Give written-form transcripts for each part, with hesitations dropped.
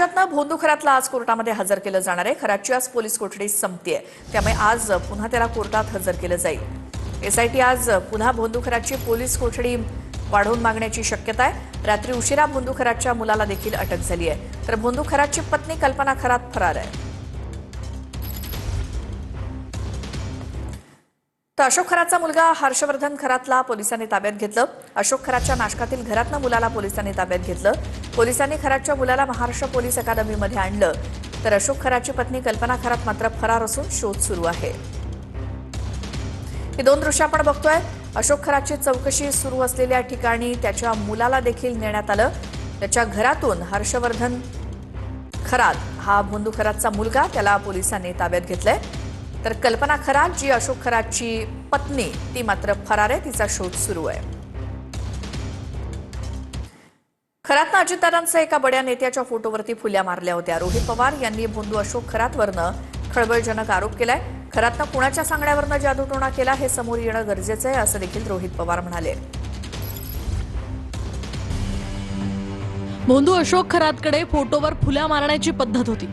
राज्यातनं भोंदू खरातला आज कोर्टामध्ये हजर केलं जाणार आहे। खरातची आज पोलीस कोठडी संपतेय, त्यामुळे आज पुन्हा त्याला कोर्टात हजर केलं जाईल। एसआयटी आज पुन्हा भोंदू खरातची पोलीस कोठडी वाढवून मागण्याची शक्यता आहे। रात्री उशिरा भोंदू खरातच्या मुलाला देखील अटक झाली आहे, तर भोंदू खरातची पत्नी कल्पना खरात फरार आहे। तर अशोक खरातचा मुलगा हर्षवर्धन खरातला पोलिसांनी ताब्यात घेतलं। अशोक खरातच्या नाशकातील घरातनं मुलाला पोलिसांनी ताब्यात घेतलं। पोलिसांनी खरातच्या मुलाला महाराष्ट्र पोलीस अकादमीमध्ये आणलं, तर अशोक खरातची पत्नी कल्पना खरात मात्र फरार असून शोध सुरू आहे। ही दोन दृश्य आपण बघतोय। अशोक खरातची चौकशी सुरू असलेल्या ठिकाणी त्याच्या मुलाला देखील नेण्यात आलं। त्याच्या घरातून हर्षवर्धन खरात हा भोंदू खरातचा मुलगा, त्याला पोलिसांनी ताब्यात घेतलंय। तर कल्पना खरात जी अशोक खरातची पत्नी, ती मात्र फरार आहे, तिचा शोध सुरू आहे। खरातनं अजितदादांसह एका बड्या नेत्याच्या फोटोवरती फुल्या मारल्या होत्या। रोहित पवार यांनी भोंदू अशोक खरातवरनं खळबळजनक आरोप केलाय। खरातनं कुणाच्या सांगण्यावरनं जादूटोणा केला हे समोर येणं गरजेचं आहे, असं देखील रोहित पवार म्हणाले। भोंदू अशोक खरातकडे फोटोवर फुल्या मारण्याची पद्धत होती।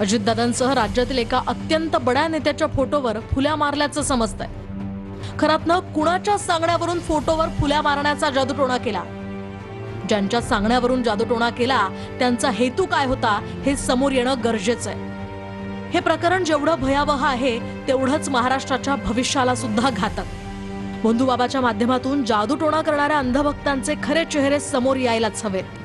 अजितदादांसह राज्यातील एका अत्यंत बड्या नेत्याच्या फोटोवर फुल्या मारल्याचं समजतंय। खरातनं कुणाच्या सांगण्यावरून फोटोवर फुल्या मारण्याचा जादूटोणा केला? ज्यांच्या सांगण्यावरून जादूटोणा केला त्यांचा हेतू काय होता हे समोर येणं गरजेचं आहे। हे प्रकरण जेवढं भयावह आहे तेवढंच महाराष्ट्राच्या भविष्याला सुद्धा घातक। भोंदू बाबाच्या माध्यमातून जादूटोणा करणाऱ्या अंधभक्तांचे खरे चेहरे समोर यायलाच हवेत।